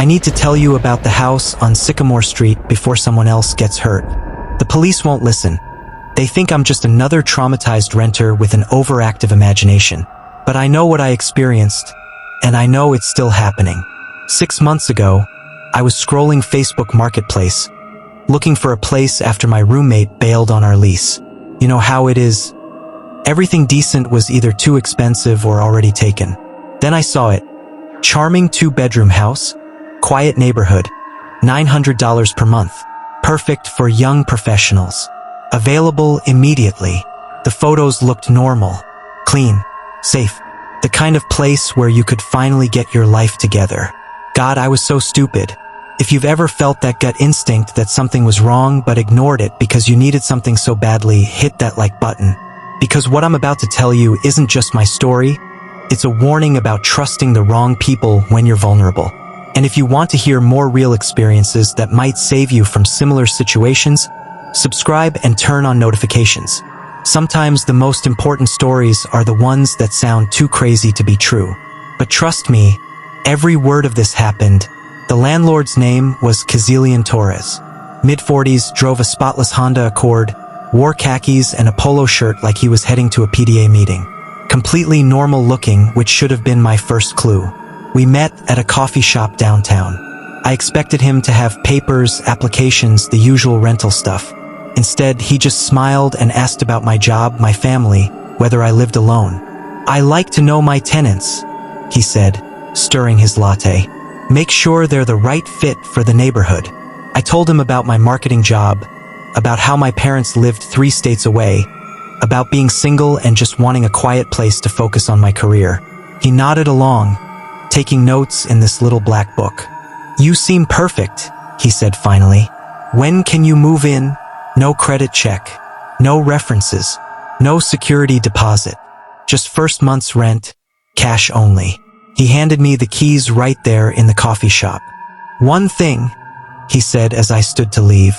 I need to tell you about the house on Sycamore Street before someone else gets hurt. The police won't listen. They think I'm just another traumatized renter with an overactive imagination. But I know what I experienced, and I know it's still happening. 6 months ago, I was scrolling Facebook Marketplace, looking for a place after my roommate bailed on our lease. You know how it is. Everything decent was either too expensive or already taken. Then I saw it. Charming 2-bedroom house, quiet neighborhood, $900 per month. Perfect for young professionals. Available immediately. The photos looked normal, clean, safe. The kind of place where you could finally get your life together. God, I was so stupid. If you've ever felt that gut instinct that something was wrong but ignored it because you needed something so badly, hit that like button. Because what I'm about to tell you isn't just my story, it's a warning about trusting the wrong people when you're vulnerable. And if you want to hear more real experiences that might save you from similar situations, subscribe and turn on notifications. Sometimes the most important stories are the ones that sound too crazy to be true. But trust me, every word of this happened. The landlord's name was Kazilian Torres. Mid-40s, drove a spotless Honda Accord, wore khakis and a polo shirt like he was heading to a PDA meeting. Completely normal looking, which should have been my first clue. We met at a coffee shop downtown. I expected him to have papers, applications, the usual rental stuff. Instead, he just smiled and asked about my job, my family, whether I lived alone. I like to know my tenants, he said, stirring his latte. Make sure they're the right fit for the neighborhood. I told him about my marketing job, about how my parents lived 3 states away, about being single and just wanting a quiet place to focus on my career. He nodded along, taking notes in this little black book. You seem perfect, he said finally. When can you move in? No credit check, no references, no security deposit, just first month's rent, cash only. He handed me the keys right there in the coffee shop. One thing, he said as I stood to leave.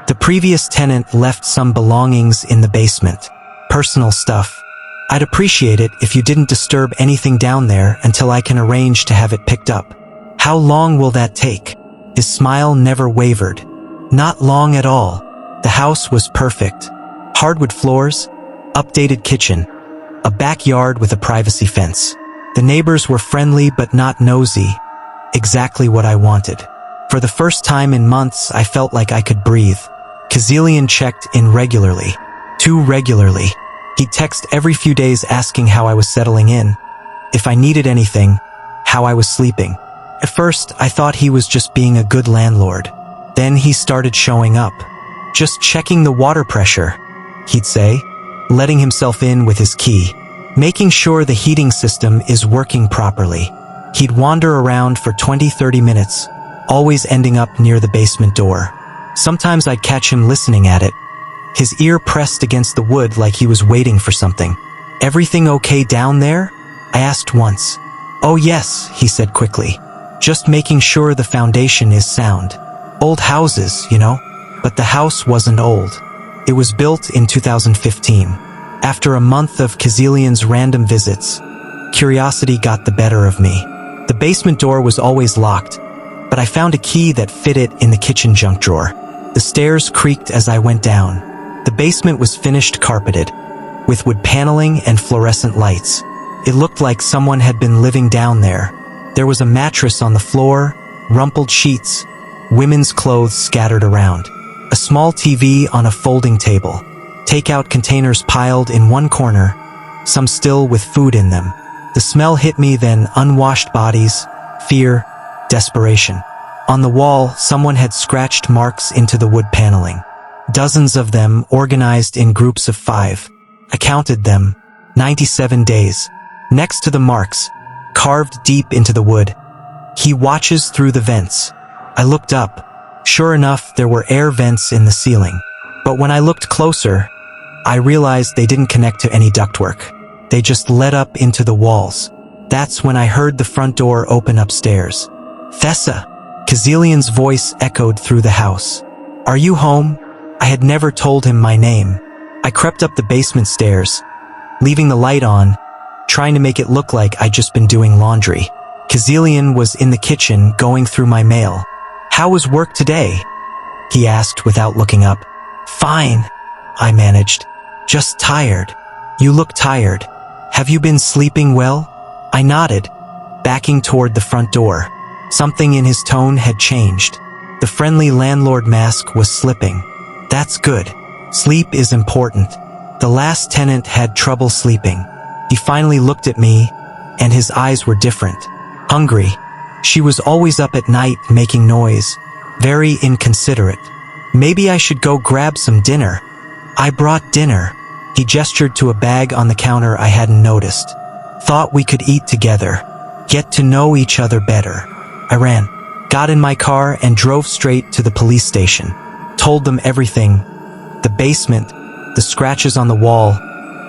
The previous tenant left some belongings in the basement, personal stuff. I'd appreciate it if you didn't disturb anything down there until I can arrange to have it picked up. How long will that take? His smile never wavered. Not long at all. The house was perfect. Hardwood floors, updated kitchen, a backyard with a privacy fence. The neighbors were friendly but not nosy. Exactly what I wanted. For the first time in months, I felt like I could breathe. Kazilian checked in regularly. Too regularly. He'd text every few days asking how I was settling in, if I needed anything, how I was sleeping. At first, I thought he was just being a good landlord. Then he started showing up. Just checking the water pressure, he'd say, letting himself in with his key, making sure the heating system is working properly. He'd wander around for 20-30 minutes, always ending up near the basement door. Sometimes I'd catch him listening at it, his ear pressed against the wood like he was waiting for something. Everything okay down there? I asked once. Oh yes, he said quickly. Just making sure the foundation is sound. Old houses, you know? But the house wasn't old. It was built in 2015. After a month of Kazilian's random visits, curiosity got the better of me. The basement door was always locked, but I found a key that fitted in the kitchen junk drawer. The stairs creaked as I went down. The basement was finished carpeted, with wood paneling and fluorescent lights. It looked like someone had been living down there. There was a mattress on the floor, rumpled sheets, women's clothes scattered around, a small TV on a folding table, takeout containers piled in one corner, some still with food in them. The smell hit me then, unwashed bodies, fear, desperation. On the wall, someone had scratched marks into the wood paneling. Dozens of them organized in groups of 5. I counted them, 97 days. Next to the marks, carved deep into the wood, he watches through the vents. I looked up. Sure enough, there were air vents in the ceiling. But when I looked closer, I realized they didn't connect to any ductwork. They just led up into the walls. That's when I heard the front door open upstairs. Thessa! Kazilian's voice echoed through the house. Are you home? I had never told him my name. I crept up the basement stairs, leaving the light on, trying to make it look like I'd just been doing laundry. Kazilian was in the kitchen going through my mail. "How was work today?" he asked without looking up. "Fine," I managed. "Just tired." "You look tired. Have you been sleeping well?" I nodded, backing toward the front door. Something in his tone had changed. The friendly landlord mask was slipping. "That's good. Sleep is important. The last tenant had trouble sleeping." He finally looked at me, and his eyes were different. Hungry. She was always up at night making noise. Very inconsiderate. "Maybe I should go grab some dinner." "I brought dinner." He gestured to a bag on the counter I hadn't noticed. "Thought we could eat together. Get to know each other better." I ran, got in my car and drove straight to the police station. Told them everything. The basement, the scratches on the wall,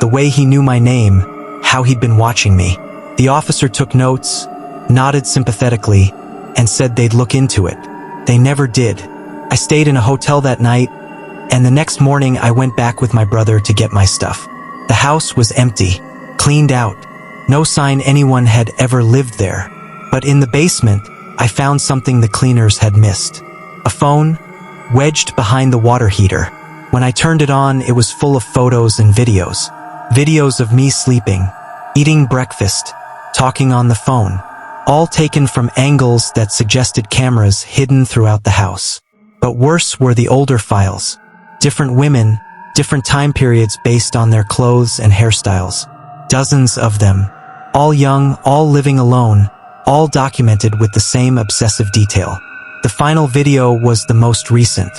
the way he knew my name, how he'd been watching me. The officer took notes, nodded sympathetically, and said they'd look into it. They never did. I stayed in a hotel that night, and the next morning I went back with my brother to get my stuff. The house was empty, cleaned out. No sign anyone had ever lived there. But in the basement, I found something the cleaners had missed. A phone, wedged behind the water heater. When I turned it on, it was full of photos and videos. Videos of me sleeping, eating breakfast, talking on the phone. All taken from angles that suggested cameras hidden throughout the house. But worse were the older files. Different women, different time periods based on their clothes and hairstyles. Dozens of them. All young, all living alone, all documented with the same obsessive detail. The final video was the most recent.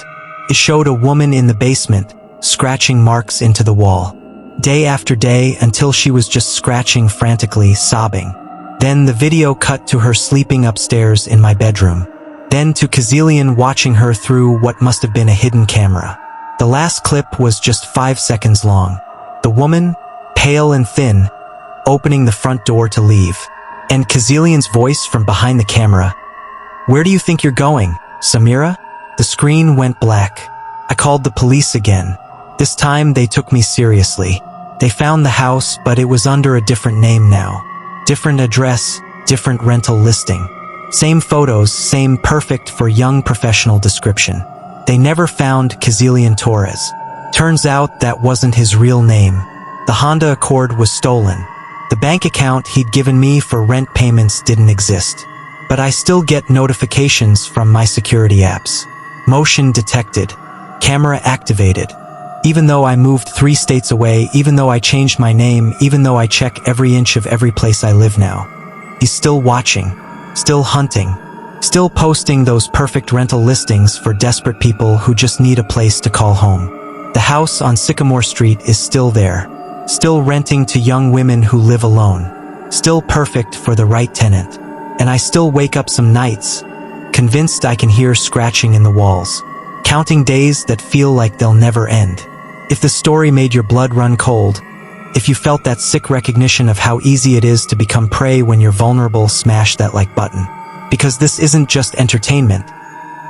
It showed a woman in the basement, scratching marks into the wall. Day after day until she was just scratching frantically, sobbing. Then the video cut to her sleeping upstairs in my bedroom. Then to Kazilian watching her through what must have been a hidden camera. The last clip was just 5 seconds long. The woman, pale and thin, opening the front door to leave. And Kazilian's voice from behind the camera. "Where do you think you're going, Samira?" The screen went black. I called the police again. This time they took me seriously. They found the house, but it was under a different name now. Different address, different rental listing. Same photos, same perfect for young professional description. They never found Kazilian Torres. Turns out that wasn't his real name. The Honda Accord was stolen. The bank account he'd given me for rent payments didn't exist. But I still get notifications from my security apps. Motion detected. Camera activated. Even though I moved 3 states away, even though I changed my name, even though I check every inch of every place I live now. He's still watching. Still hunting. Still posting those perfect rental listings for desperate people who just need a place to call home. The house on Sycamore Street is still there. Still renting to young women who live alone. Still perfect for the right tenant. And I still wake up some nights, convinced I can hear scratching in the walls. Counting days that feel like they'll never end. If the story made your blood run cold, if you felt that sick recognition of how easy it is to become prey when you're vulnerable, smash that like button. Because this isn't just entertainment.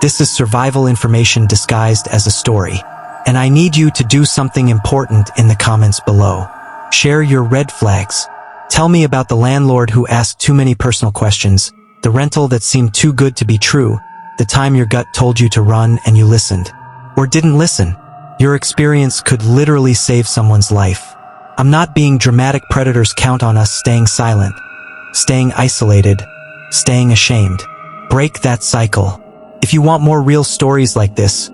This is survival information disguised as a story. And I need you to do something important in the comments below. Share your red flags. Tell me about the landlord who asked too many personal questions, the rental that seemed too good to be true, the time your gut told you to run and you listened. Or didn't listen. Your experience could literally save someone's life. I'm not being dramatic. Predators count on us staying silent, staying isolated, staying ashamed. Break that cycle. If you want more real stories like this,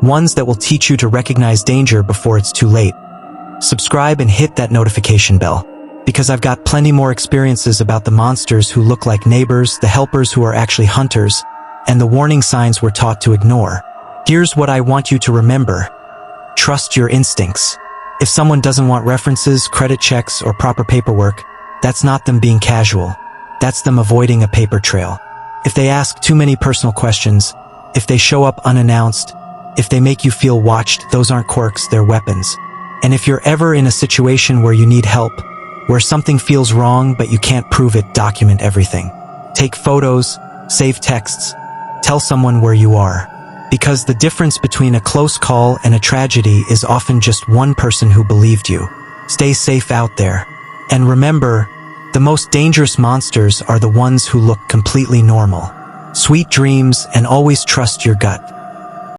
ones that will teach you to recognize danger before it's too late, subscribe and hit that notification bell. Because I've got plenty more experiences about the monsters who look like neighbors, the helpers who are actually hunters, and the warning signs we're taught to ignore. Here's what I want you to remember. Trust your instincts. If someone doesn't want references, credit checks, or proper paperwork, that's not them being casual. That's them avoiding a paper trail. If they ask too many personal questions, if they show up unannounced, if they make you feel watched, those aren't quirks, they're weapons. And if you're ever in a situation where you need help, where something feels wrong but you can't prove it, document everything. Take photos, save texts, tell someone where you are. Because the difference between a close call and a tragedy is often just one person who believed you. Stay safe out there. And remember, The most dangerous monsters are the ones who look completely normal. Sweet dreams and always trust your gut.